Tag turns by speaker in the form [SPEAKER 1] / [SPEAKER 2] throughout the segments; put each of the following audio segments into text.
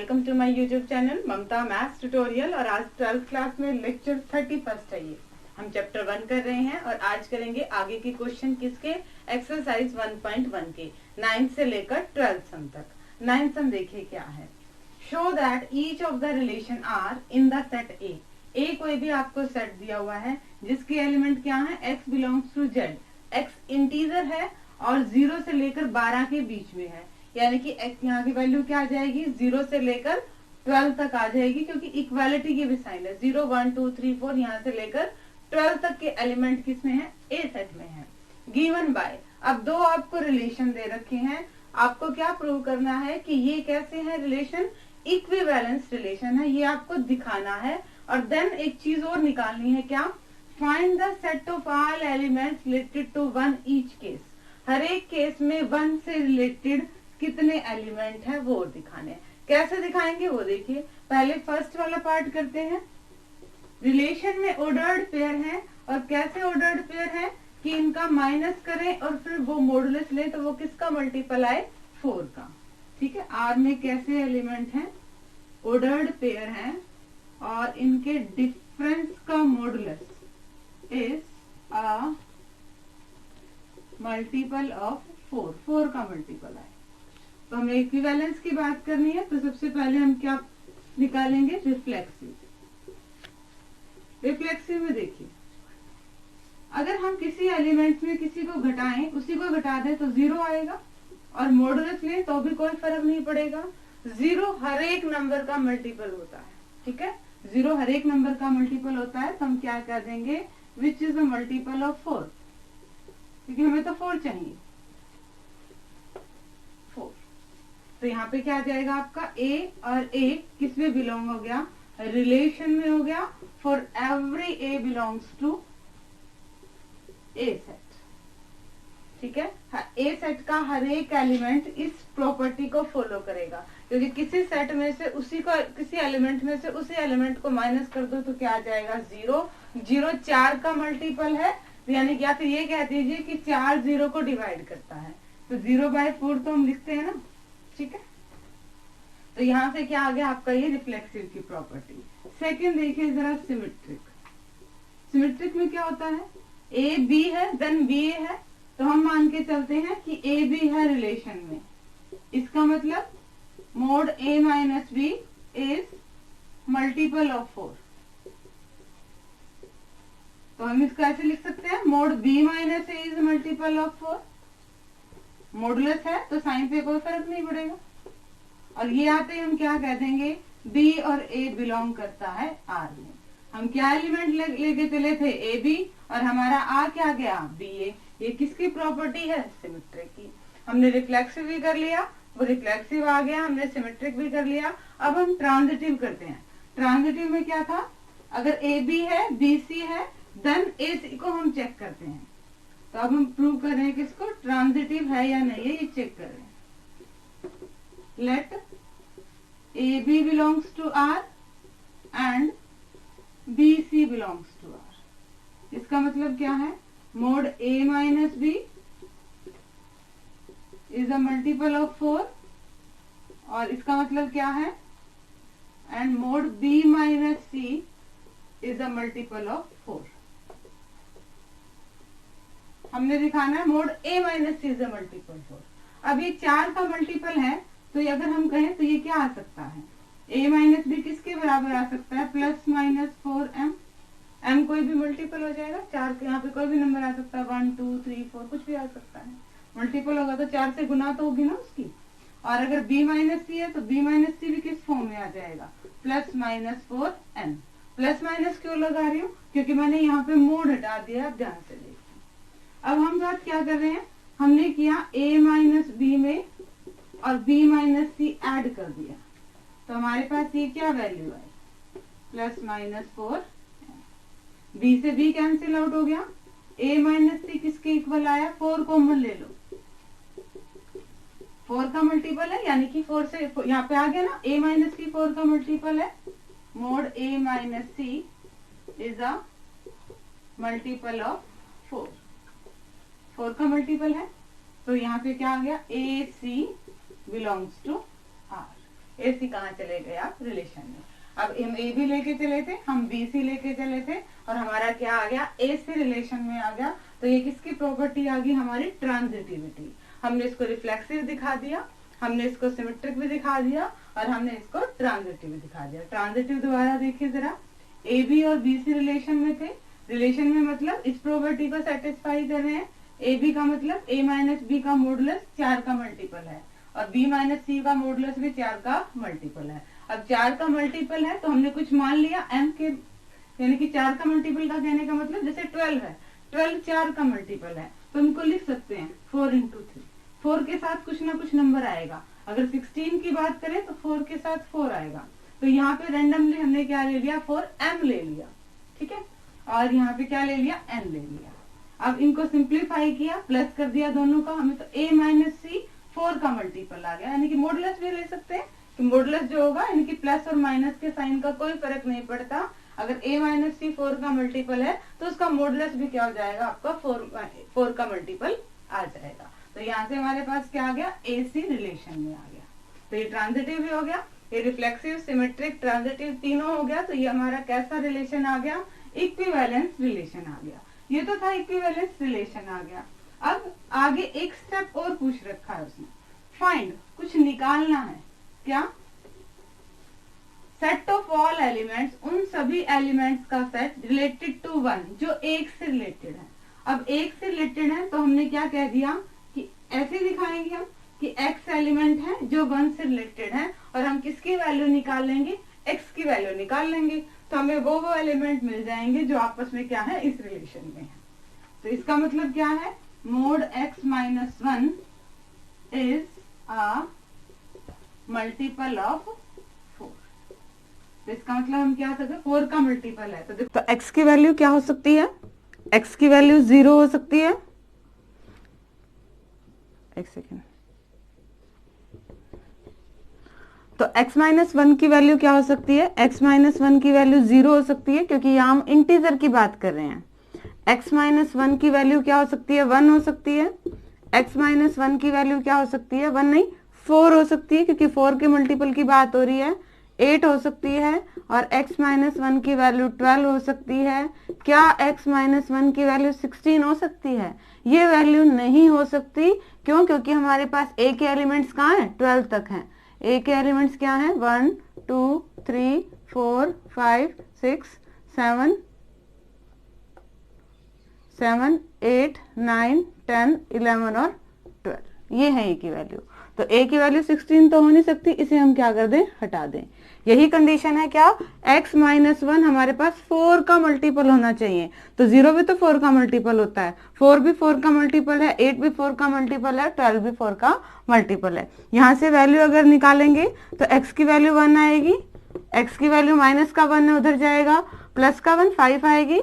[SPEAKER 1] Welcome to my YouTube channel Mamta maths tutorial. और आज 12th class में लेक्चर 31 है। ये हम चैप्टर 1 कर रहे हैं और आज करेंगे आगे की क्वेश्चन किसके, एक्सरसाइज 1.1 के 9th से लेकर 12th सम तक। 9th सम देखिए क्या है। Show that each of the relation R in the set A कोई भी आपको सेट दिया हुआ है जिसके एलिमेंट क्या है, x belongs to z। x integer है और 0 से लेकर 12 के बीच में है, यानी कि x यहाँ की वैल्यू क्या आ जाएगी, 0 से लेकर 12 तक आ जाएगी, क्योंकि इक्वालिटी की भी साइन है। 0 1 2 3 4 यहाँ से लेकर 12 तक के एलिमेंट किसमें है, ए सेट में है। गिवन बाय, अब दो आपको रिलेशन दे रखे हैं, आपको क्या प्रूव करना है कि ये कैसे है रिलेशन, इक्विवेलेंस रिलेशन है, ये आपको दिखाना है। और देन एक चीज और निकालनी है, क्या, find the set of all elements related to one each case. हर एक केस में वन से रिलेटेड कितने एलिमेंट है वो दिखाने हैं। कैसे दिखाएंगे वो देखिए। पहले फर्स्ट वाला पार्ट करते हैं। रिलेशन में ऑर्डर्ड पेयर है, और कैसे ऑर्डर्ड पेयर है कि इनका माइनस करें और फिर वो मॉडुलस लें, तो वो किसका मल्टीपल आए, 4 का। ठीक है, आर में कैसे एलिमेंट है, ऑर्डर्ड पेयर है और इनके डिफरेंस का modulus is a multiple of 4 का मल्टीपल आए। तो हमें इक्विवेलेंस की बात करनी है, तो सबसे पहले हम क्या निकालेंगे, रिफ्लेक्सिव। रिफ्लेक्सिव में देखिए, अगर हम किसी एलिमेंट में किसी को घटाएं, उसी को घटा दें तो 0 आएगा, और मॉडुलस लें तो भी कोई फर्क नहीं पड़ेगा। 0 हर एक नंबर का मल्टीपल होता है। ठीक है, 0 हर एक नंबर का मल्टीपल होता है, तो हम क्या कर देंगे, which is the multiple of 4, क्योंकि हमें तो 4 चाहिए। 4, तो यहाँ पे क्या आ जाएगा आपका, a और a किस में बिलोंग हो गया, रिलेशन में हो गया। For every a belongs to a set. ठीक है, a सेट का हर एक एलिमेंट इस प्रॉपर्टी को फॉलो करेगा, क्योंकि किसी सेट में से उसी को, किसी एलिमेंट में से उसी एलिमेंट को माइनस कर दो तो क्या आ जाएगा, 0। 0 4 का मल्टीपल है, यानी क्या, तो ये कह दीजिए कि 4 0 को डिवाइड करता है, तो 0/4 तो हम लिखते हैं ना। ठीक है, तो यहाँ से क्या आ गया आपका, ये रिफ्लेक्सिव की प्रॉपर्टी। सेकंड देखिए जरा, सिमेट्रिक। सिमेट्रिक में क्या होता है, ए बी है देन बी ए है, तो हम मान के चलते हैं कि ए बी है रिलेशन में, इसका मतलब mod A minus B is multiple of 4। तो हम इसको ऐसे लिख सकते हैं, mod B minus A is multiple of 4। Modulus है तो साइन पे कोई फर्क नहीं पड़ेगा। और ये आते ही हम क्या कह देंगे, बी और ए बिलोंग करता है आर में। हम क्या एलिमेंट लेके चले थे, ए बी, और हमारा आ क्या गया, बी ए। ये किसकी प्रॉपर्टी है, सिमेट्रिक की। हमने रिफ्लेक्सिव भी कर लिया, वो रिफ्लेक्सिव आ गया, हमने सिमेट्रिक भी कर लिया। अब हम ट्रांजिटिव करते हैं। ट्रांजिटिव में क्या था, अगर ए बी है, बी सी है, देन ए सी को हम चेक करते हैं। तो अब हम प्रूव कर रहे हैं किसको, ट्रांजिटिव है या नहीं है, ये चेक कर रहे हैं। Let A B belongs to R and B C belongs to R. इसका मतलब क्या है, mod A minus B is a multiple of 4, और इसका मतलब क्या है, and mod B minus C is a multiple of 4। हमने दिखाना है mod A minus C is a multiple 4। अब ये 4 का मल्टीपल है, तो ये अगर हम कहें तो ये क्या आ सकता है, a माइनस बी किसके बराबर आ सकता है, प्लस माइनस 4m। m कोई भी मल्टीपल हो जाएगा, 4 के यहाँ पे कोई भी नंबर आ सकता है, 1 2 3 4 कुछ भी आ सकता है। मल्टीपल होगा तो 4 से गुना तो होगी ना उसकी। और अगर b माइनस सी है तो b माइनस सी भी किस फॉर्म में आ जाएगा, plus minus 4n। Plus minus क्यों लगा रही हूँ, क्योंकि मैंने यहाँ पे मोड हटा दिया, आप ध्यान से देखिए। अब हम बात क्या कर रहे हैं, हमने किया a माइनस बी में और b माइनस सी ऐड कर दिया, तो हमारे पास ये क्या वैल्यू आई, प्लस माइनस 4। b से b कैंसिल आउट हो गया, a माइनस सी किसके इक्वल आया, 4 कॉमन ले लो, 4 का मल्टीपल है, यानी कि 4 से यहाँ पे आ गया ना, a माइनस सी 4 का मल्टीपल है, mod a minus C is a multiple of 4। 4 का मल्टीपल है, तो यहाँ पे क्या आ गया, ए सी बिलोंग्स टू आर। ए सी कहाँ चले गए आप रिलेशन में। अब हम ए बी लेके चले थे, हम बी सी लेके चले थे और हमारा क्या आ गया, ए सी रिलेशन में आ गया। तो ये किसकी प्रॉपर्टी आ गई, हमारी ट्रांजिटिविटी। हमने इसको रिफ्लेक्सिव दिखा दिया, हमने इसको सिमेट्रिक भी दिखा दिया और हमने इसको ट्रांजिटिव भी दिखा दिया। ट्रांजिटिव दोबारा देखिए जरा, ए बी और बी सी रिलेशन में थे, रिलेशन में मतलब इस प्रॉपर्टी को सेटिस्फाई कर रहे हैं। ए बी का मतलब ए माइनस बी का मॉडुलस 4 का मल्टीपल है और बी माइनस सी का मॉडुलस भी 4 का मल्टीपल है। अब 4 का मल्टीपल है तो हमने कुछ मान लिया m के, यानी कि 4 का मल्टीपल का कहने का मतलब जैसे 12 है, 12 4 का मल्टीपल है तो इनको लिख सकते हैं 4 into 3। 4 के साथ कुछ ना कुछ नंबर आएगा। अगर 16 की बात करें तो 4 के साथ 4 आएगा। तो यहाँ पे रेंडमली हमने क्या ले लिया, 4m ले लिया, ठीक है। और यहाँ पे क्या ले लिया, n ले लिया। अब इनको सिंप्लीफाई किया, प्लस कर दिया दोनों का, हमें तो a माइनस सी 4 का मल्टीपल आ गया। यानी कि मॉडुलस भी ले सकते हैं कि मॉडुलस जो होगा यानी कि प्लस और माइनस के साइन का कोई फर्क नहीं पड़ता। अगर a माइनस सी 4 का मल्टीपल है तो उसका मॉडुलस भी क्या हो जाएगा, आपका 4 का मल्टीपल आ जाएगा। तो यहाँ से हमारे पास क्या आ गया, ए सी रिलेशन में आ गया। तो ये ट्रांजिटिव भी हो गया, ये रिफ्लेक्सिव, सिमेट्रिक, ट्रांजिटिव तीनों हो गया। तो ये हमारा कैसा रिलेशन आ गया, इक्विवेलेंस रिलेशन आ गया। ये तो था इक्विवेलेंस रिलेशन आ गया। अब आगे एक स्टेप और पूछ रखा है उसने, फाइंड, कुछ निकालना है। क्या, सेट ऑफ ऑल एलिमेंट्स, उन सभी एलिमेंट्स का सेट रिलेटेड टू 1, जो एक से रिलेटेड है। अब एक से रिलेटेड है तो हमने क्या कह दिया कि ऐसे दिखाएंगे हम कि x एलिमेंट है जो 1 से रिलेटेड है और हम किसकी वैल्यू निकाल लेंगे, x की वैल्यू निकाल लेंगे। तो हमें वो एलिमेंट मिल जाएंगे जो आपस में क्या है, इस रिलेशन में है। तो इसका मतलब क्या है, mode x minus 1 is a multiple of 4। तो इसका मतलब हम क्या सकते, 4 का मल्टीपल है। तो x की वैल्यू क्या हो सकती है, x की वैल्यू 0 हो सकती है। एक सेकेंड, तो x माइनस 1 की वैल्यू क्या हो सकती है, x माइनस 1 की वैल्यू 0 हो सकती है क्योंकि यहाँ हम इंटीजर की बात कर रहे हैं। x माइनस 1 की वैल्यू क्या हो सकती है, 1 हो सकती है। x माइनस 1 की वैल्यू क्या हो सकती है, 1 नहीं 4 हो सकती है क्योंकि 4 के मल्टीपल की बात हो रही है। 8 हो सकती है और x माइनस 1 की वैल्यू 12 हो सकती है। क्या x माइनस 1 की वैल्यू 16 हो सकती है, ये वैल्यू नहीं हो सकती। क्यों, क्योंकि हमारे पास a के एलिमेंट्स कहाँ हैं, 12 तक हैं। a के एलिमेंट्स क्या हैं, 1 2 3 4 5 6 7 7 8 9 10 11 और 12, ये है a की वैल्यू। तो a की वैल्यू 16 तो हो नहीं सकती, इसे हम क्या कर दें, हटा दें। यही कंडीशन है क्या, x माइनस 1 हमारे पास 4 का मल्टीपल होना चाहिए। तो 0 भी तो 4 का मल्टीपल होता है, 4 भी 4 का मल्टीपल है, 8 भी 4 का मल्टीपल है, 12 भी 4 का मल्टीपल है। यहाँ से वैल्यू अगर निकालेंगे तो x की वैल्यू 1 आएगी, x की वैल्यू माइनस का 1 है उधर जाएगा, प्लस का 1 5 आएगी,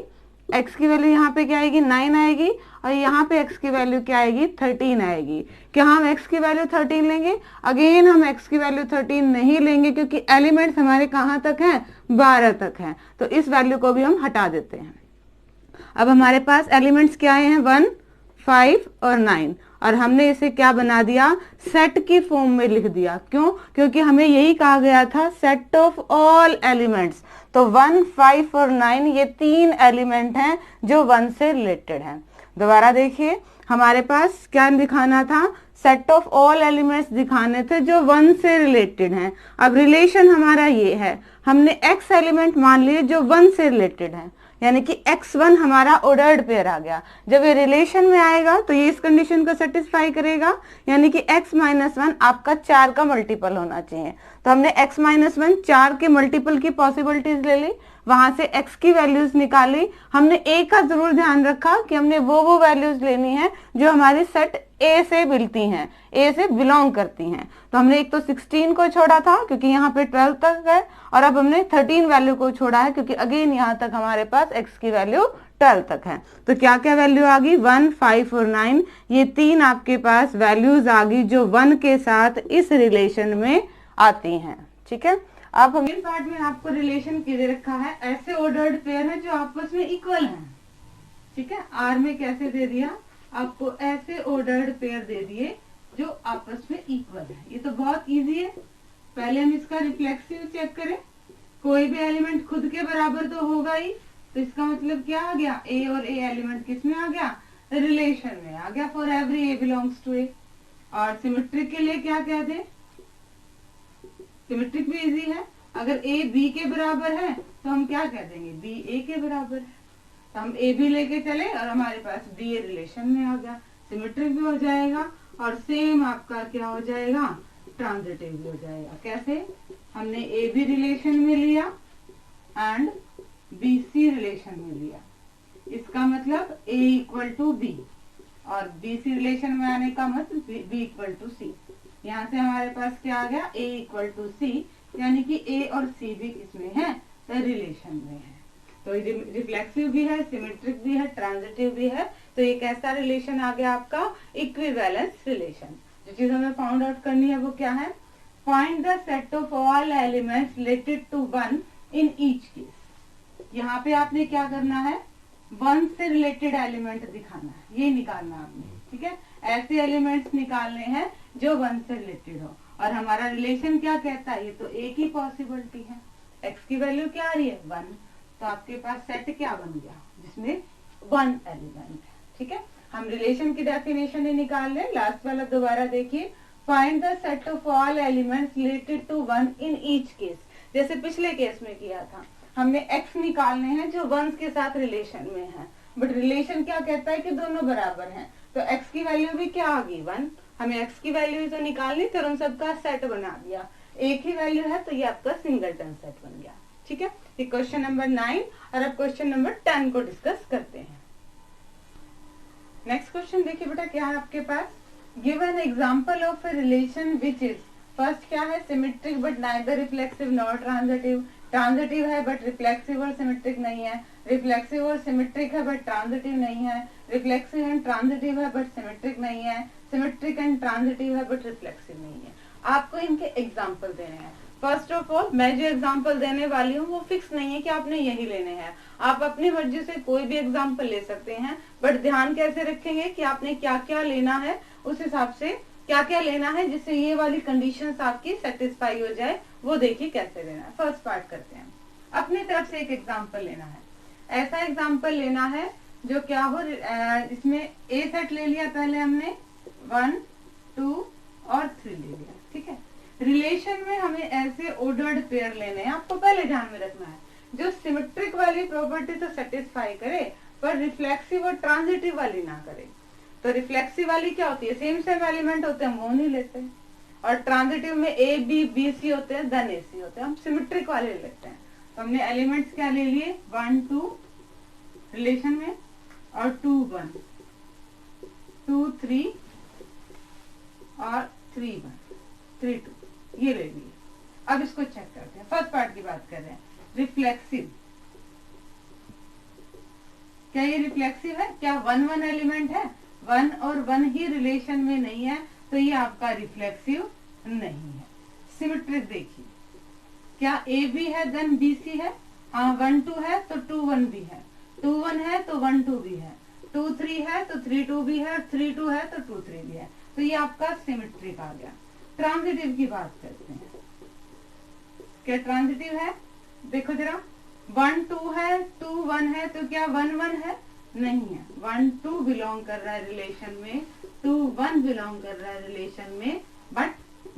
[SPEAKER 1] x की वैल्यू यहाँ पे क्या आएगी, 9 आएगी और यहाँ पे x की वैल्यू क्या आएगी, 13 आएगी। क्या हम x की वैल्यू 13 लेंगे, अगेन हम x की वैल्यू 13 नहीं लेंगे क्योंकि एलिमेंट्स हमारे कहाँ तक हैं, 12 तक हैं। तो इस वैल्यू को भी हम हटा देते हैं। अब हमारे पास एलिमेंट्स क्या आए हैं, 1 5 और 9 और हमने इसे क्या बना दिया, सेट की फॉर्म में लिख दिया। क्यों, क्योंकि हमें यही कहा गया था, सेट ऑफ ऑल एलिमेंट्स। तो 1 5 और 9 ये 3 एलिमेंट हैं जो 1 से रिलेटेड हैं। दोबारा देखिए, हमारे पास क्या दिखाना था, सेट ऑफ ऑल एलिमेंट्स दिखाने थे जो 1 से रिलेटेड हैं। अब रिलेशन हमारा ये है, हमने x एलिमेंट मान लिए जो 1 से रिलेटेड है, यानी कि x1 हमारा ऑर्डर्ड पेयर आ गया। जब ये रिलेशन में आएगा तो ये इस कंडीशन को सेटिस्फाई करेगा, यानी कि x माइनस 1 आपका 4 का मल्टीपल होना चाहिए। तो हमने x माइनस 1 4 के मल्टीपल की पॉसिबिलिटीज ले ली, वहां से x की वैल्यूज निकाली। हमने a का जरूर ध्यान रखा कि हमने वो वैल्यूज लेनी है जो हमारी सेट a से मिलती हैं, a से बिलोंग करती हैं। तो हमने एक तो 16 को छोड़ा था क्योंकि यहाँ पे 12 तक है और अब हमने 13 वैल्यू को छोड़ा है क्योंकि अगेन यहाँ तक हमारे पास x की वैल्यू 12 तक है। तो क्या क्या वैल्यू आ गई, 1 5 और 9, ये 3 आपके पास वैल्यूज आ गई जो 1 के साथ इस रिलेशन में आती हैं। ठीक है, अब हम पार्ट में आपको रिलेशन दे रखा है, ऐसे ऑर्डर्ड पेयर है जो आपस में इक्वल हैं। ठीक है, आर में कैसे दे दिया आपको, ऐसे ऑर्डर्ड पेयर दे दिए जो आपस में इक्वल है। ये तो बहुत इजी है, पहले हम इसका रिफ्लेक्सिव चेक करें। कोई भी एलिमेंट खुद के बराबर तो होगा ही, तो इसका मतलब क्या आ गया, ए और ए एलिमेंट किस में आ गया, रिलेशन में आ गया, for every A belongs to A. और सिमेट्रिक के लिए क्या कह दें, सिमेट्रिक भी इजी है, अगर ए बी के बराबर है तो हम क्या कह देंगे, बी ए के बराबर है, तो हम ए बी लेके चले और हमारे पास बी ए रिलेशन में आ गया, सिमेट्रिक भी हो जाएगा और सेम आपका क्या हो जाएगा, ट्रांजिटिव भी हो जाएगा। कैसे, हमने ए बी रिलेशन में लिया एंड बी सी रिलेशन में लिया, इसका मतलब ए इक्वल टू बी, और बी सी रिलेशन में आने का मतलब बी इक्वल टू सी। यहाँ से हमारे पास क्या आ गया, ए इक्वल टू सी, यानी कि ए और सी भी किसमें है, तो रिलेशन में है। तो रिफ्लेक्सिव भी है, सिमेट्रिक भी है, ट्रांजिटिव भी है। तो ये कैसा रिलेशन आ गया आपका, इक्विवेलेंस रिलेशन। जो चीज हमें फाउंड आउट करनी है वो क्या है, find the set of all elements related to one in each case. यहाँ पे आपने क्या करना है, वन से रिलेटेड एलिमेंट दिखाना है, ये निकालना आपने, ठीक है। ऐसे एलिमेंट्स निकालने हैं जो वन से रिलेटेड हो, और हमारा रिलेशन क्या कहता है, ये तो एक ही पॉसिबिलिटी है, एक्स की वैल्यू क्या आ रही है, 1, तो आपके पास सेट क्या बन गया, जिसमें वन एलिमेंट है, ठीक है। हम रिलेशन की डेफिनेशन ही निकाल लें, लास्ट वाला दोबारा देखिए, find the set of all elements related to one in each case. जैसे पिछले केस में किया था, हमने एक्स निकालने हैं जो वंस के साथ रिलेशन में है, बट रिलेशन क्या कहता है कि दोनों बराबर हैं, तो एक्स की वैल्यू भी क्या आ गई, 1, हमें एक्स की वैल्यू तो निकालनी, फिर उन सबका सेट बना दिया, एक ही वैल्यू है तो ये आपका सिंगलटन सेट बन गया, ठीक है। ये क्वेश्चन नंबर 9, और अब क्वेश्चन नंबर 10 को डिस्कस करते हैं। नेक्स्ट क्वेश्चन देखिए बेटा, क्या है आपके पास, give an example of a relation which is, first क्या है, symmetric but neither reflexive nor transitive, transitive है बट रिफ्लेक्सिव और सिमेट्रिक नहीं है, रिफ्लेक्सिव और सिमेट्रिक है बट ट्रांजिटिव नहीं है, रिफ्लेक्सिव एंड ट्रांजिटिव है बट सिमेट्रिक नहीं है, सिमेट्रिक एंड ट्रांजिटिव है बट रिफ्लेक्सिव नहीं है। आपको इनके एग्जाम्पल देने हैं। फर्स्ट ऑफ ऑल, मैं जो एग्जाम्पल देने वाली हूँ वो फिक्स नहीं है कि आपने यही लेने हैं, आप अपनी मर्जी से कोई भी एग्जाम्पल ले सकते हैं, बट ध्यान कैसे रखेंगे कि आपने क्या क्या लेना है, उस हिसाब से क्या क्या लेना है जिससे ये वाली कंडीशंस आपकी सेटिस्फाई हो जाए, वो देखिए कैसे लेना है। फर्स्ट पार्ट करते हैं, अपनी तरफ से एक एग्जाम्पल लेना है, ऐसा एग्जाम्पल लेना है जो क्या हो, इसमें ए सेट ले लिया पहले हमने, 1, 2 और 3 ले लिया, ठीक है। रिलेशन में हमें ऐसे ऑर्डर्ड पेयर लेने हैं, आपको पहले ध्यान में रखना है, जो सिमेट्रिक वाली प्रॉपर्टी तो सेटिस्फाई करे पर रिफ्लेक्सिव और ट्रांजिटिव वाली ना करे। तो रिफ्लेक्सिव वाली क्या होती है, सेम सेम एलिमेंट होते हैं, वो नहीं लेते, और ट्रांजिटिव में ए बी बी सी होते हैं, देन ए सी होते हैं, हम सिमेट्रिक वाले लेते हैं। तो हमने एलिमेंट्स क्या ले लिए, 1 2 रिलेशन में, और 2 1, 2 3 और 3 1, 3 2, ये ले लिए। अब इसको चेक करते हैं, फर्स्ट पार्ट की बात कर रहे हैं, रिफ्लेक्सिव, क्या ये रिफ्लेक्सिव है, क्या 1 1 एलिमेंट है, 1 और 1 ही रिलेशन में नहीं है, तो ये आपका रिफ्लेक्सिव नहीं है। सिमेट्रिक देखिए, क्या ए बी है देन बी सी है, हाँ 1 2 है तो 2 1 भी है, 2 1 है तो 1 2 भी है, 2 3 है तो 3 2 भी है, 3 2 है तो 2 3 भी है, तो ये आपका सिमेट्रिक आ गया। ट्रांजिटिव की बात करते हैं, क्या ट्रांजिटिव है, देखो जरा, 1 2 है, 2 1 है, तो क्या 1 1 है, नहीं है, 1 2 बिलोंग कर रहा है रिलेशन में, 2 1 बिलोंग कर रहा है रिलेशन में, बट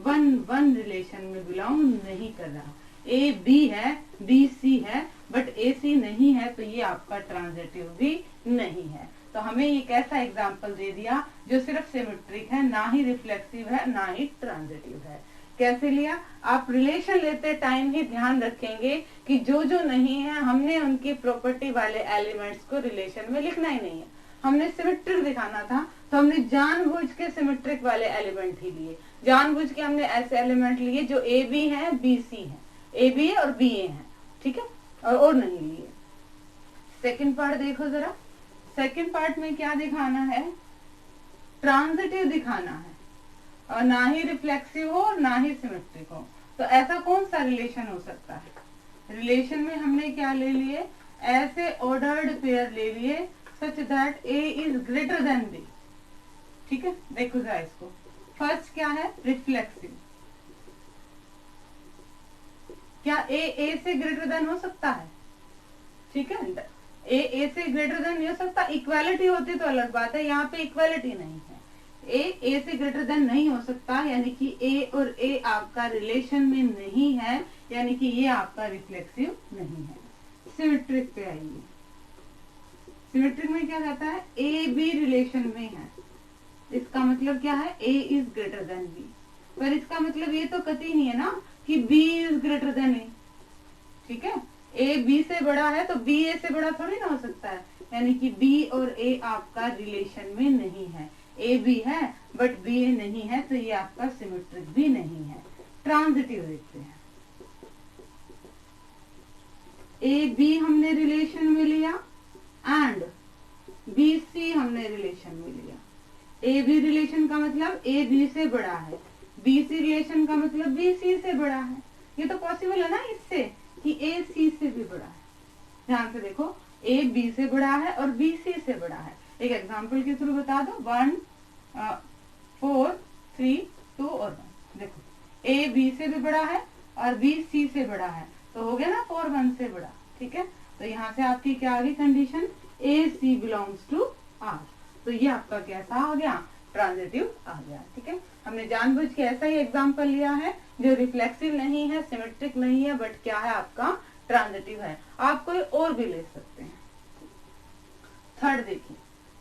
[SPEAKER 1] 1 1 रिलेशन में बिलोंग नहीं कर रहा। ए बी है, बी सी है, बट ए सी नहीं है, तो ये आपका ट्रांजिटिव भी नहीं है। तो हमें ये कैसा एग्जाम्पल दे दिया, जो सिर्फ सिमेट्रिक है, ना ही रिफ्लेक्सिव है, ना ही ट्रांजिटिव है। कैसे लिया, आप रिलेशन लेते टाइम ही ध्यान रखेंगे कि जो जो नहीं है हमने उनकी प्रॉपर्टी वाले एलिमेंट्स को रिलेशन में लिखना ही नहीं है। हमने सिमेट्रिक दिखाना था तो हमने जानबूझ के सिमेट्रिक वाले एलिमेंट ही लिए, जानबूझ के हमने ऐसे एलिमेंट लिए जो ए बी है बी सी है, ए बी है और बी ए है, ठीक है, और नहीं लिए। सेकंड पार्ट देखो जरा, सेकंड पार्ट में क्या दिखाना है, ट्रांजिटिव दिखाना है, और ना ही रिफ्लेक्सिव हो और ना ही सिमेट्रिक हो। तो ऐसा कौन सा रिलेशन हो सकता है, रिलेशन में हमने क्या ले लिए, ऐसे ऑर्डर्ड पेयर ले लिए such that A is greater than B, ठीक है। देखो जरा इसको, फर्स्ट क्या है, रिफ्लेक्सिव, क्या ए से ग्रेटर देन हो सकता है? ठीक है, ए से ग्रेटर देन नहीं हो सकता। इक्वालिटी होती तो अलग बात है, यहाँ पे इक्वालिटी नहीं है। ए से ग्रेटर देन नहीं हो सकता, यानी कि ए और ए आपका रिलेशन में नहीं है, यानी कि ये आपका रिफ्लेक्सिव नहीं है। सिमेट्रिक पे आइए। सिमेट्रिक में क्या कहता है? ए बी रिलेशन में है, इसका मतलब क्या है? ए इज ग्रेटर देन बी। पर इसका मतलब ये तो कतई नहीं है ना कि बी इज ग्रेटर देन ए। ठीक है, ए बी से बड़ा है तो बी ए से बड़ा थोड़ी ना हो सकता है, यानी कि बी और ए आपका रिलेशन में नहीं है। ए बी है बट बी ए नहीं है, तो ये आपका सिमेट्रिक भी नहीं है। ट्रांजिटिव देखते हैं। ए बी हमने रिलेशन में लिया एंड बी सी हमने रिलेशन में लिया। ए बी रिलेशन का मतलब ए बी से बड़ा है, बी सी रिलेशन का मतलब बी सी से बड़ा है। ये तो पॉसिबल है ना इससे कि ए सी से भी बड़ा है। ध्यान से देखो, ए बी से बड़ा है और बी सी से बड़ा है। एक एग्जांपल के थ्रू बता दो। 1 4 3 2 और 1। देखो, ए बी से भी बड़ा है और बी सी से बड़ा है, तो हो गया ना 4 1 से बड़ा। ठीक है, तो यहाँ से आपकी क्या आ गई condition? A C belongs to R. तो ये आपका कैसा आ गया? ट्रांजिटिव आ गया। ठीक है, हमने जानबूझ के ऐसा ही एग्जांपल लिया है जो रिफ्लेक्सिव नहीं है, सिमेट्रिक नहीं है, बट क्या है आपका? ट्रांजिटिव है। आप कोई और भी ले सकते हैं। थर्ड देखिए,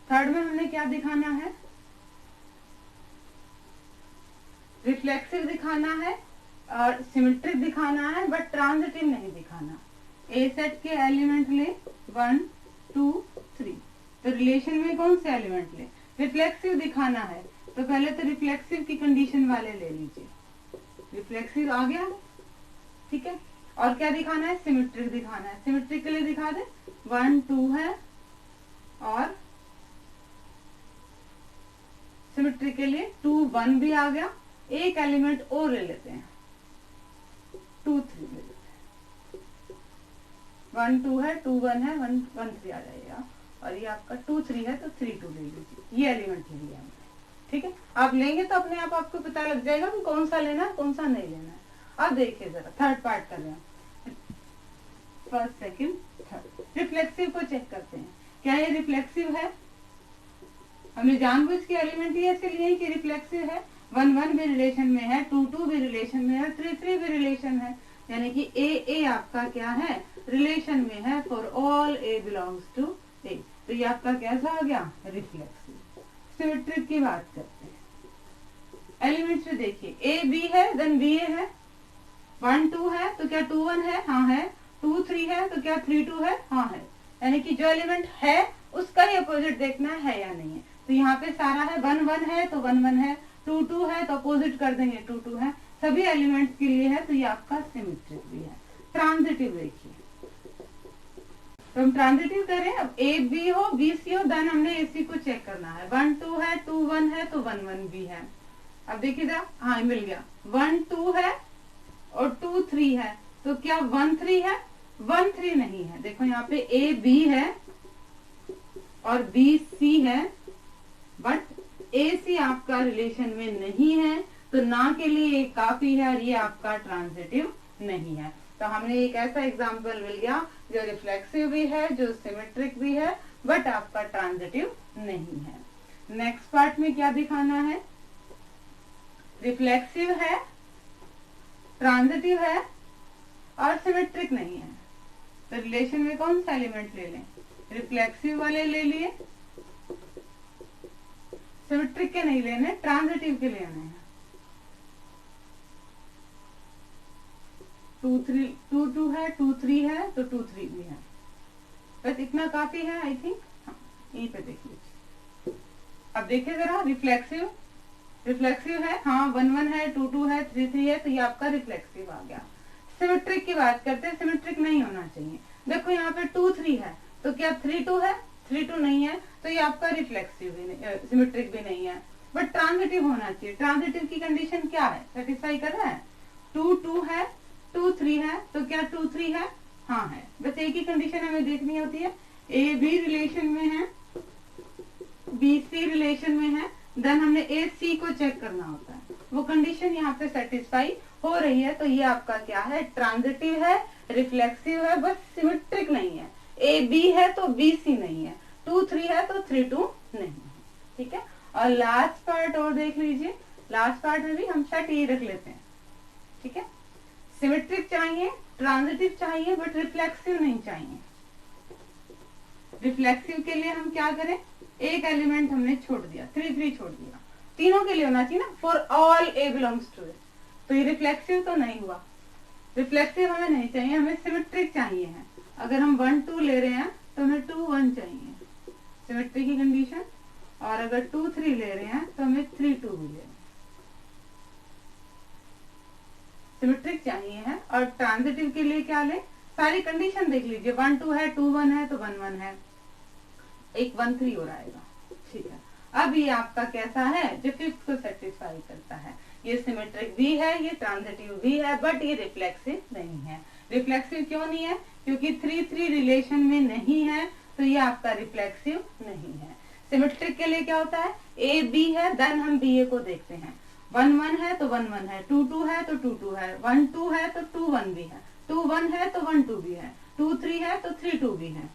[SPEAKER 1] थर्ड में हमने क्या दिखाना है? रिफ्लेक्सिव दिखाना है और सिमेट्रिक दिखाना है, बट ट्रांजिटिव नहीं दिखाना। ए सेट के एलिमेंट ले 1 2 3। तो रिलेशन में कौन से एलिमेंट ले? रिफ्लेक्सिव दिखाना है तो पहले तो रिफ्लेक्सिव की कंडीशन वाले ले लीजिए। रिफ्लेक्सिव आ गया, ठीक है। और क्या दिखाना है? सिमेट्रिक दिखाना है। सिमेट्रिक के लिए दिखा दे 1 2 है, और सिमेट्रिक के लिए 2 1 भी आ गया। एक एलिमेंट और ले लेते हैं, 2 3 ले लेते हैं। 1 2 है, 2 1 है, 1 1 3 आ जाएगा। और ये आपका 2 3 है तो 3 2 ले लीजिए। ये एलिमेंट ले लिया हमने, ठीक है। आप लेंगे तो अपने आप आपको पता लग जाएगा कि कौन सा लेना है कौन सा नहीं लेना है। अब देखिए जरा थर्ड पार्ट कर रहे हैं, फर्स्ट सेकंड थर्ड। रिफ्लेक्सिव को चेक करते हैं, क्या ये रिफ्लेक्सिव है? हमने जानबूझ के एलिमेंट ही ऐसे लिए कि रिफ्लेक्सिव है। 1 1 भी रिलेशन में है, 2 2 भी रिलेशन में है, 3 3 भी रिलेशन है, यानी कि ए आपका क्या है? रिलेशन में है। For all A belongs to A, तो ये आपका कैसा आ गया? रिफ्लेक्सिव। सिमेट्रिक की बात करते हैं। एलिमेंट्स में देखिए ए बी है देन बी ए है। 1 2 है तो क्या 2 1 है? हाँ है। 2 3 है तो क्या 3 2 है? हाँ है। यानी कि जो एलिमेंट है उसका ही अपोजिट देखना है या नहीं है। तो यहाँ पे सारा है 1 1 है तो 1 1 है, 2 2 है तो अपोजिट कर देंगे 2 2 है, सभी एलिमेंट्स के लिए है, तो ये आपका सिमेट्रिक भी है। ट्रांजिटिव देखिए, तो हम ट्रांजिटिव करें, अब ए बी हो बी सी हो, देन हमने ए सी को चेक करना है। 1 2 है, 2 1 है तो 1 1 भी है। अब देखिए जरा, हाँ मिल गया। 1 2 है और 2 3 है, तो क्या 1 3 है? 1 3 नहीं है। देखो यहाँ पे ए बी है और बी सी है, बट ए सी आपका रिलेशन में नहीं है, तो ना के लिए एक काफी है और ये आपका ट्रांजिटिव नहीं है। तो हमने एक ऐसा एग्जाम्पल मिल गया जो रिफ्लेक्सिव भी है, जो सिमेट्रिक भी है, बट आपका ट्रांजिटिव नहीं है। नेक्स्ट पार्ट में क्या दिखाना है? रिफ्लेक्सिव है, ट्रांजिटिव है और सिमेट्रिक नहीं है। तो रिलेशन में कौन सा एलिमेंट ले लें? रिफ्लेक्सिव वाले ले लिए, सिमेट्रिक के नहीं लेने, ट्रांजिटिव के लेने हैं। 2 3 2 2 है, 2 3 है तो 2 3 भी है। बस इतना काफी है आई थिंक। हाँ, यहीं पे देख लीजिए। अब देखिए जरा, रिफ्लेक्सिव है, हाँ 1 1 है, 2 2 है, 3 3 है, तो ये आपका रिफ्लेक्सिव आ गया। सिमेट्रिक की बात करते हैं, सिमेट्रिक नहीं होना चाहिए। देखो यहाँ पे 2 3 है तो क्या 3 2 है? 3 2 नहीं है, तो ये आपका रिफ्लेक्सिव भी नहीं, सिमेट्रिक भी नहीं है, बट ट्रांजिटिव होना चाहिए। ट्रांजिटिव की कंडीशन क्या है? सेटिस्फाई कर रहा है। 2 2 है, 2 3 है, तो क्या 2 3 है? हाँ है। बस एक ही कंडीशन हमें देखनी होती है, ए बी रिलेशन में है, बी सी रिलेशन में है, देन हमने ए सी को चेक करना होता है। वो कंडीशन यहाँ पे सेटिस्फाई हो रही है, तो ये आपका क्या है, ट्रांजिटिव है, रिफ्लेक्सिव है, बस सिमेट्रिक नहीं है। ए बी है तो बी सी नहीं है, 2 3 है तो 3 2 नहीं है। ठीक है, और लास्ट पार्ट और देख लीजिए, लास्ट पार्ट में भी हम सेट यही रख लेते हैं। ठीक है, सिमेट्रिक चाहिए, ट्रांजिटिव चाहिए, बट रिफ्लेक्सिव नहीं चाहिए। रिफ्लेक्सिव के लिए हम क्या करें, एक एलिमेंट हमने छोड़ दिया, 3 3 छोड़ दिया, तीनों के लिए होना चाहिए ना, for all A belongs to A, तो ये रिफ्लेक्सिव तो नहीं हुआ। रिफ्लेक्सिव हमें नहीं चाहिए, हमें सिमेट्रिक चाहिए है। अगर हम 1 2 ले रहे हैं तो हमें 2 1 चाहिए, सिमेट्री की कंडीशन, और अगर 2 3 ले रहे हैं तो हमें 3 2 भी ले, सिमेट्रिक चाहिए है। और ट्रांजिटिव के लिए क्या ले, सारी कंडीशन देख लीजिए, 1 2 है, 2 1 है तो 1 1 है, एक 1 3 और आएगा। ठीक है, अब ये आपका कैसा है, जो फिफ्थ को सेटिस्फाई करता है। ये सिमेट्रिक भी है, ये ट्रांजिटिव भी है, बट ये रिफ्लेक्सिव नहीं है। रिफ्लेक्सिव क्यों नहीं है, क्योंकि 3 3 रिलेशन में नहीं है, तो ये आपका रिफ्लेक्सिव नहीं है। सिमेट्रिक के लिए क्या होता है, ए बी है, देन हम बी ए को देखते हैं, 1 1 है तो 1 1 है, 2 2 है तो 2 2 है, 1 2 है तो 2 1 भी है, 2 1 है तो 1 2 भी है, 2 3 है तो 3 2 भी है।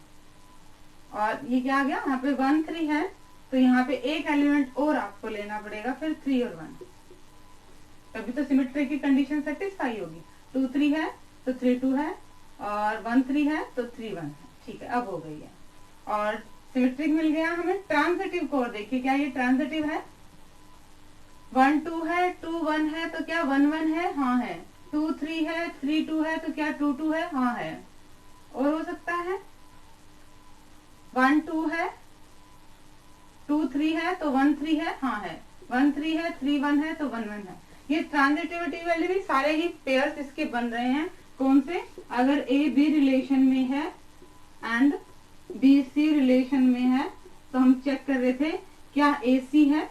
[SPEAKER 1] और ये क्या आ गया, यहाँ पे 1 3 है, तो यहाँ पे एक एलिमेंट और आपको लेना पड़ेगा, फिर 3 और 1, तभी तो सिमेट्री की कंडीशन सेटिस्फाई होगी। 2 3 है तो 3 2 है, और 1 3 है तो 3 1 है। ठीक है, अब हो गई है, और सिमेट्रिक मिल गया हमें। ट्रांजिटिव को और देखिए, क्या ये ट्रांजिटिव है, 1 2 है, 2 1 है तो क्या 1 1 है, हाँ है, 2 3 है, 3 2 है तो क्या 2 2 है, हाँ है, और हो सकता है 1 2 है, 2 3 है तो 1 3 है, हाँ है, 1 3 है, 3 1 है तो 1 1 है। ये ट्रांजिटिविटी वाले भी सारे ही पेयर्स इसके बन रहे हैं। कौन से, अगर ए बी रिलेशन में है एंड बी सी रिलेशन में है, तो हम चेक कर रहे थे क्या ए सी है,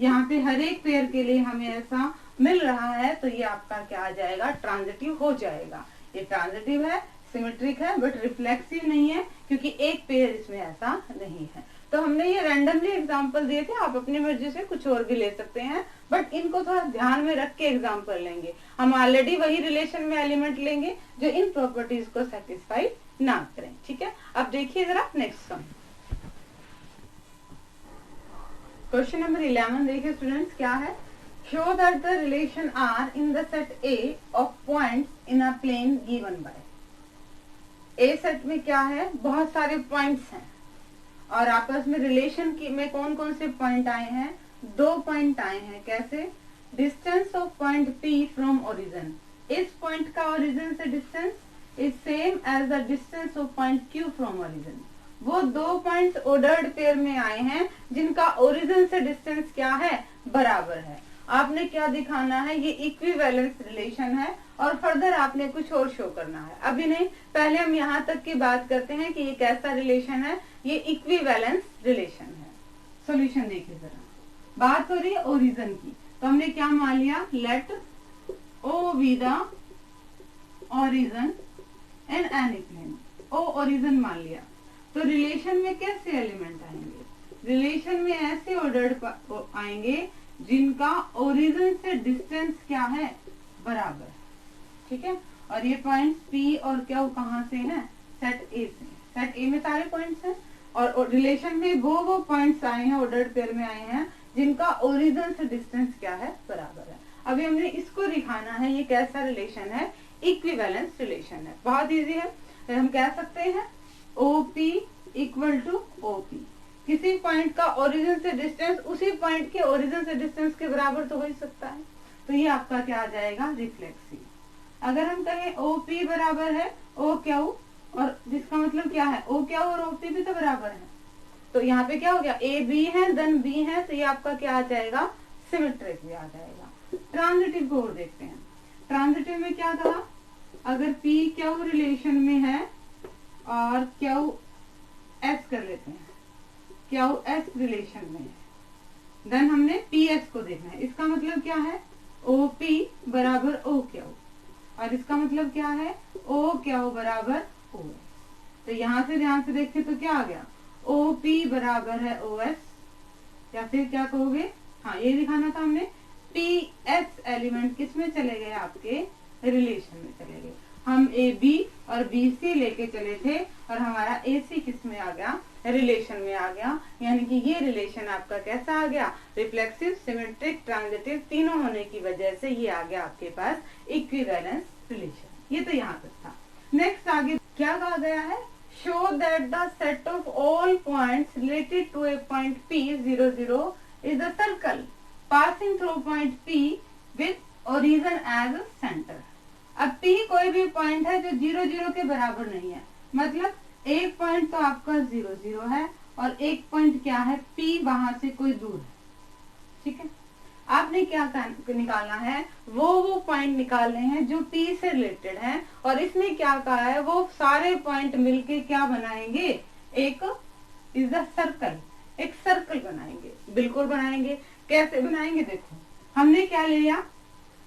[SPEAKER 1] यहाँ पे हर एक पेयर के लिए हमें ऐसा मिल रहा है, तो ये आपका क्या आ जाएगा, ट्रांजिटिव हो जाएगा। ये ट्रांजिटिव है, सिमेट्रिक है, बट रिफ्लेक्सिव नहीं है, क्योंकि एक पेयर इसमें ऐसा नहीं है। तो हमने ये रैंडमली एग्जांपल दिए थे, आप अपनी मर्जी से कुछ और भी ले सकते हैं, बट इनको थोड़ा ध्यान में रख के एग्जांपल लेंगे। हम ऑलरेडी वही रिलेशन में एलिमेंट लेंगे जो इन प्रॉपर्टीज को सेटिस्फाई ना करें। ठीक है, अब देखिए जरा नेक्स्ट सम, क्वेश्चन नंबर 11 देखिए स्टूडेंट्स, क्या है, show that the relation R in the set A of points in a plane given by. A set में क्या है, बहुत सारे पॉइंट्स हैं, और आपस में रिलेशन की में कौन कौन से पॉइंट आए हैं, 2 पॉइंट आए हैं। कैसे, distance of point P from origin, इस पॉइंट का ओरिजिन से distance is same as the distance of point Q from origin. वो 2 पॉइंट्स ऑर्डर्ड पेयर में आए हैं जिनका ओरिजिन से डिस्टेंस क्या है, बराबर है। आपने क्या दिखाना है, ये इक्विवेलेंस रिलेशन है, और फर्दर आपने कुछ और शो करना है। अभी नहीं, पहले हम यहाँ तक की बात करते हैं कि ये कैसा रिलेशन है, ये इक्विवेलेंस रिलेशन है। सॉल्यूशन देखिए जरा, बात हो रही है ओरिजिन की, तो हमने क्या मान लिया, let O be the origin in any plane, O origin मान लिया। तो रिलेशन में कैसे एलिमेंट आएंगे, रिलेशन में ऐसे ऑर्डर्ड आएंगे जिनका ओरिजिन से डिस्टेंस क्या है, बराबर। ठीक है, और ये पॉइंट्स P और Q कहाँ से हैं, सेट A से। सेट A में सारे पॉइंट्स हैं, और रिलेशन में वो पॉइंट्स आए हैं, ऑर्डर्ड पेयर में आए हैं जिनका ओरिजिन से डिस्टेंस क्या है, बराबर है। अभी हमने इसको दिखाना है, ये कैसा रिलेशन है, इक्विवेलेंस रिलेशन है। बहुत इजी है, हम कह सकते हैं OP इक्वल टू OP, किसी पॉइंट का ओरिजिन से डिस्टेंस उसी पॉइंट के ओरिजिन से डिस्टेंस के बराबर तो हो ही सकता है, तो ये आपका क्या आ जाएगा, रिफ्लेक्सिव। अगर हम कहें OP बराबर है OQ, और जिसका मतलब क्या है, OQ और OP भी तो बराबर है, तो यहाँ पे क्या हो गया, AB है देन B है, तो ये आपका क्या आ जाएगा, सिमेट्रिक भी आ जाएगा। ट्रांजिटिव को और देखते हैं, ट्रांजिटिव में क्या कहा, अगर PQ रिलेशन में है और QS कर लेते हैं, QS रिलेशन में है, देन हमने PS को देखना है। इसका मतलब क्या है, OP बराबर OQ, और इसका मतलब क्या है, OQ बराबर OS। तो यहाँ से ध्यान से देखिए तो क्या आ गया, OP बराबर है OS, या फिर क्या कहोगे, हाँ ये दिखाना था हमने, पी एस एलिमेंट किस में चले गए, आपके रिलेशन में चले गए। हम ए बी और बी सी लेके चले थे और हमारा ए सी किस में आ गया, रिलेशन में आ गया। यानी कि ये रिलेशन आपका कैसा आ गया, रिफ्लेक्सिव, सिमेट्रिक, ट्रांजिटिव तीनों होने की वजह से ये आ गया आपके पास इक्विवेलेंस रिलेशन। ये तो यहाँ तक था। नेक्स्ट आगे क्या कहा गया है, show that the set of all points related to a point P 0 0 is a circle passing through point P with origin as a centre. अब P कोई भी पॉइंट है जो 0 0 के बराबर नहीं है, मतलब एक पॉइंट तो आपका 0 0 है और एक पॉइंट क्या है, P वहां से कोई दूर है। ठीक है, आपने क्या निकालना है, वो पॉइंट निकालने हैं जो P से रिलेटेड है। और इसने क्या कहा है, वो सारे पॉइंट मिलके क्या बनाएंगे, एक इज अ सर्कल, एक सर्कल बनाएंगे। बिल्कुल बनाएंगे। कैसे बनाएंगे, देखो हमने क्या लिया,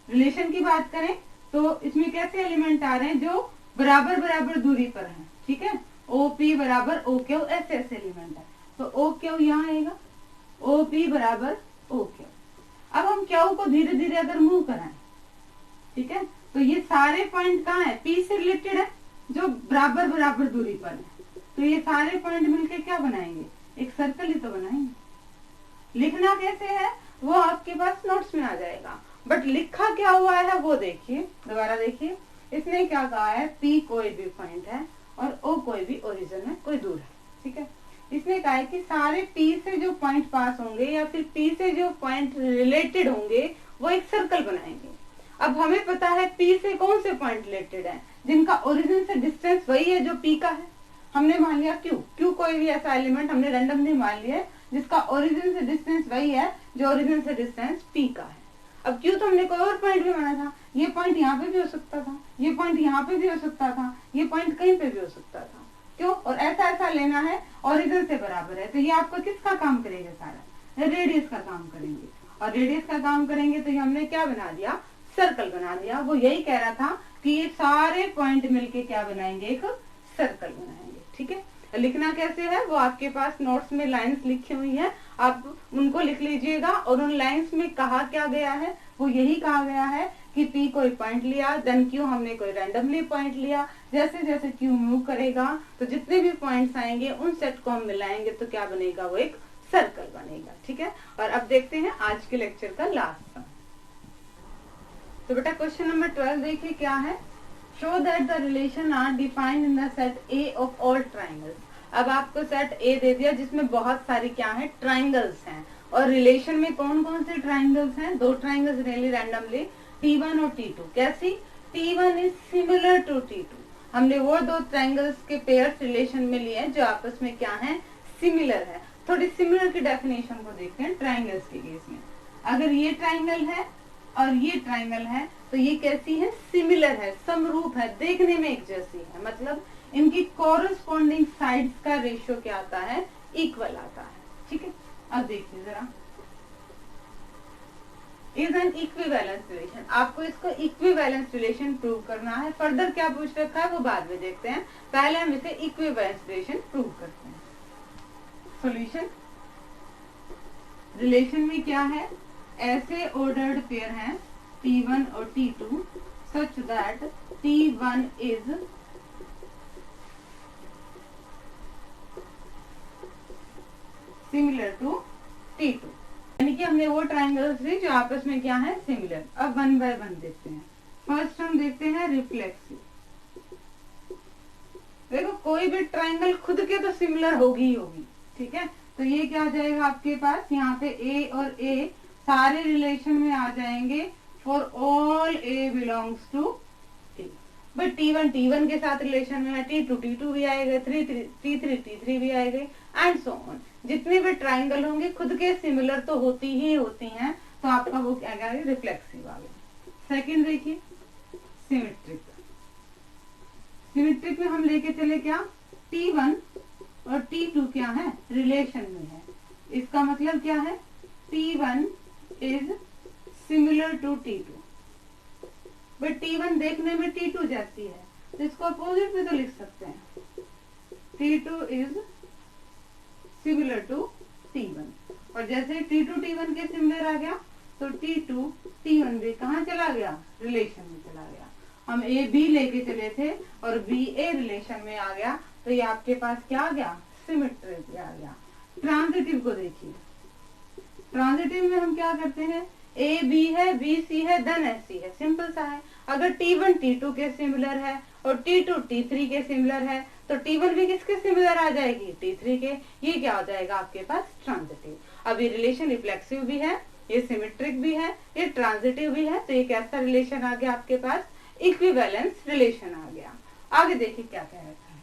[SPEAKER 1] रिलेशन की बात करें तो इसमें कैसे एलिमेंट आ रहे हैं जो बराबर बराबर दूरी पर हैं। ठीक है, ओ पी बराबर ओ क्यू, ऐसे ऐसे एलिमेंट है। तो ओ क्यू यहाँ आएगा, ओ पी बराबर ओ क्यू। अब हम क्यू को धीरे धीरे अगर मूव कराएं, ठीक है, तो ये सारे पॉइंट कहाँ है, पी से रिलेटेड है, जो बराबर बराबर दूरी पर है। तो ये सारे पॉइंट मिलके क्या बनाएंगे, एक सर्कल ही तो बनाएंगे। लिखना कैसे है वो आपके पास नोट्स में आ जाएगा, बट लिखा क्या हुआ है वो देखिए, दोबारा देखिए। इसने क्या कहा है, पी कोई भी पॉइंट है और ओ कोई भी ओरिजिन है, कोई दूर है। ठीक है, इसने कहा है कि सारे पी से जो पॉइंट पास होंगे या फिर पी से जो पॉइंट रिलेटेड होंगे वो एक सर्कल बनाएंगे। अब हमें पता है पी से कौन से पॉइंट रिलेटेड है, जिनका ओरिजिन से डिस्टेंस वही है जो पी का है। हमने मान लिया क्यू कोई भी ऐसा एलिमेंट हमने रैंडमली मान लिया जिसका ओरिजिन से डिस्टेंस वही है जो ओरिजिन से डिस्टेंस पी का है। अब क्यू तो हमने कोई और पॉइंट भी माना था, ये पॉइंट यहाँ पे भी हो सकता था, ये पॉइंट यहाँ पे भी हो सकता था, ये पॉइंट कहीं पे भी हो सकता था। क्यों, और ऐसा ऐसा लेना है ओरिजिन से बराबर है। तो ये आपका किसका काम करेगा, सारा रेडियस का काम करेंगे। और रेडियस का काम करेंगे तो ये हमने क्या बना दिया, सर्कल बना दिया। वो यही कह रहा था कि ये सारे पॉइंट मिलके क्या बनाएंगे, एक सर्कल बनाएंगे। ठीक है, लिखना कैसे है वो आपके पास नोट्स में लाइंस लिखी हुई है, आप उनको लिख लीजिएगा। और उन लाइंस में कहा क्या गया है, वो यही कहा गया है कि P कोई पॉइंट लिया, देन Q हमने कोई रैंडमली पॉइंट लिया। जैसे जैसे Q मूव करेगा तो जितने भी पॉइंट्स आएंगे उन सेट को हम मिलाएंगे तो क्या बनेगा, वो एक सर्कल बनेगा। ठीक है, और अब देखते हैं आज के लेक्चर का लास्ट सम। तो बेटा क्वेश्चन नंबर 12 देखिए क्या है, show that the relation R defined in the set A of all triangles. अब आपको सेट A दे दिया जिसमें बहुत सारी क्या है, ट्राइंगल्स हैं। और रिलेशन में कौन कौन से ट्राइंगल्स हैं, दो ट्राइंगल्स रियली रैंडमली, T1 और T2। कैसी, T1 is similar to T2। हमने वो दो ट्राइंगल्स के पेयर्स रिलेशन में लिए हैं जो आपस में क्या है, सिमिलर है। थोड़ी सिमिलर की डेफिनेशन को देखते हैं ट्राइंगल्स के केस में। अगर ये ट्राइंगल है और ये ट्राइंगल है तो ये कैसी है, सिमिलर है, समरूप है, देखने में एक जैसी है। मतलब इनकी कॉरेस्पॉन्डिंग साइड्स का रेशियो क्या आता है, इक्वल आता है। ठीक है, अब देखिए जरा, इज एन इक्विवेलेंस रिलेशन। आपको इसको इक्विवेलेंस रिलेशन प्रूव करना है। फर्दर क्या पूछ रखा है वो बाद में देखते हैं, पहले हम इसे इक्विवेलेंस रिलेशन प्रूव करते हैं। सॉल्यूशन, रिलेशन में क्या है, ऐसे ऑर्डर्ड पेयर हैं T1 और T2 such that T1 is similar to T2। यानी कि हमने वो ट्राइंगल्स ली जो आपस में क्या है, सिमिलर। अब वन बाय वन देखते हैं। फर्स्ट हम देखते हैं रिफ्लेक्सिव। देखो कोई भी ट्राइंगल खुद के तो सिमिलर होगी ही होगी। ठीक है, तो ये क्या आ जाएगा आपके पास, यहाँ पे A और A सारे रिलेशन में आ जाएंगे for all A belongs to T। But T1 के साथ रिलेशन में है, T2 भी आएगा, T3 भी आएगा, एंड सो ऑन। जितने भी ट्राइंगल होंगे खुद के सिमिलर तो होती ही होती हैं, तो आपका वो क्या गया, रिफ्लेक्सिव आ गया। सेकंड देखिए सिमेट्रिक। सिमेट्रिक में हम लेके चले क्या, T1 और T2 क्या है, रिलेशन में है। इसका मतलब क्या है, T1 is similar to T2। But T1 देखने में T2 जैसी है, तो इसको अपोजिट में तो लिख सकते हैं, T2 is similar to T1। और जैसे T2 T1 के सिमिलर आ गया तो T2 T1 भी कहाँ चला गया, रिलेशन में चला गया। हम ए बी लेके चले थे और बी ए रिलेशन में आ गया, तो ये आपके पास क्या आ गया, सिमेट्रिक आ गया। ट्रांजिटिव को देखिए, ट्रांजिटिव में हम क्या करते हैं, ए बी है, बी सी है, देन एस सी है, सिंपल सा है। अगर T1 T2 के सिमिलर है और T2 T3 के सिमिलर है तो T1 भी किसके सिमिलर आ जाएगी, T3 के। ये क्या हो जाएगा आपके पास, ट्रांजिटिव। अब ये रिलेशन रिफ्लेक्सिव भी है, ये सिमेट्रिक भी है, ये ट्रांजिटिव भी है, तो ये कैसा रिलेशन आ गया आपके पास, इक्विवेलेंस रिलेशन आ गया। आगे देखिए क्या कह रखा है,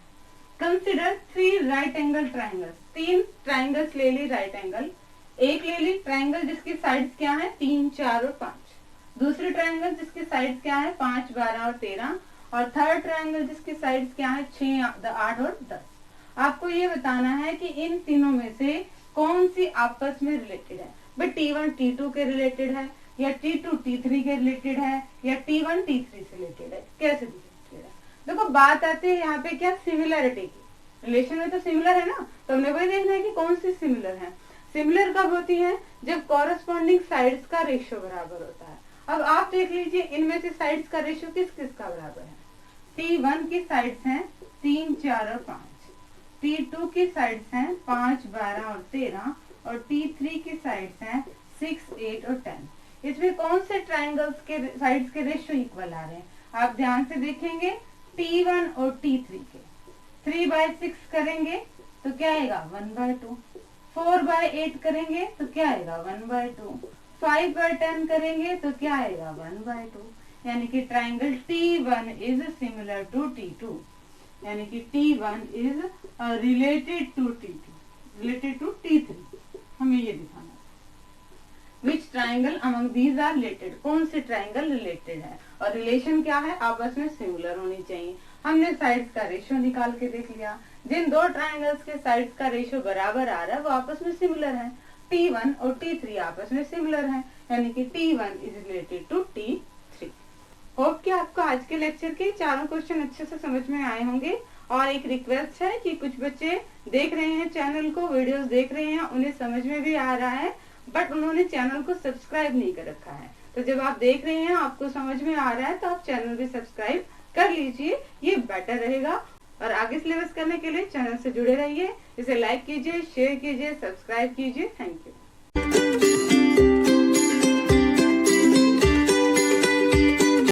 [SPEAKER 1] consider 3 right angle triangles, 3 triangles ले ली राइट एंगल। एक ले ली ट्राइंगल जिसकी साइड्स क्या है, 3, 4 और 5। दूसरी ट्राइंगल जिसकी साइड्स क्या है, 5, 12 और 13। और थर्ड ट्राइंगल जिसकी साइड्स क्या है, 6, 8 और 10। आपको ये बताना है कि इन तीनों में से कौन सी आपस में रिलेटेड है। भाई T1 T2 के रिलेटेड है, या T2 T3 के रिलेटेड है, या T1 T3 से रिलेटेड है, कैसे रिलेटेड है। देखो बात आती है यहाँ पे क्या, सिमिलरिटी की। रिलेशन में तो सिमिलर है ना, तो हमने वही देखना है कि कौन सी सिमिलर है। सिमिलर कब होती है, जब कॉरेस्पॉन्डिंग साइड्स का रेशियो बराबर होता है। अब आप देख लीजिए इनमें से साइड्स का रेशियो किस किस का बराबर है। T1 की साइड्स हैं 3, 4 और 5। T2 की साइड्स हैं 5, 12 और 13। और T3 की साइड्स हैं 6, 8 और 10। इसमें कौन से ट्राइंगल्स के साइड्स के रेशियो इक्वल आ रहे हैं, आप ध्यान से देखेंगे। T1 और T3 के 3/6 करेंगे तो क्या आएगा, 1/2। 4/8 करेंगे तो क्या आएगा, 1/2। 5/10 करेंगे तो क्या आएगा, 1/2। यानी कि triangle T1 is similar to T2, यानी कि T1 is related to T2, related to T3। हमें ये दिखाना है which triangle among these are related, कौन से ट्राइंगल रिलेटेड है। और रिलेशन क्या है, आपस में सिमिलर होनी चाहिए। हमने साइड्स का रेशियो निकाल के देख लिया, जिन दो ट्राइंगल्स के साइड्स का रेशियो बराबर आ रहा है वो आपस में सिमिलर है। T1 और T3 आपस में सिमिलर है, यानी कि T1 is related to T3। Hope कि आपको आज के लेक्चर के चारों क्वेश्चन अच्छे से समझ में आए होंगे। और एक रिक्वेस्ट है कि कुछ बच्चे देख रहे हैं चैनल को, वीडियोस देख रहे हैं, उन्हें समझ में भी आ रहा है बट उन्होंने चैनल को सब्सक्राइब नहीं कर रखा है। तो जब आप देख रहे हैं, आपको समझ में आ रहा है, तो आप चैनल भी सब्सक्राइब कर लीजिए, ये बेटर रहेगा। और आगे सिलेबस करने के लिए चैनल से जुड़े रहिए, इसे लाइक कीजिए, शेयर कीजिए, सब्सक्राइब कीजिए। Thank you.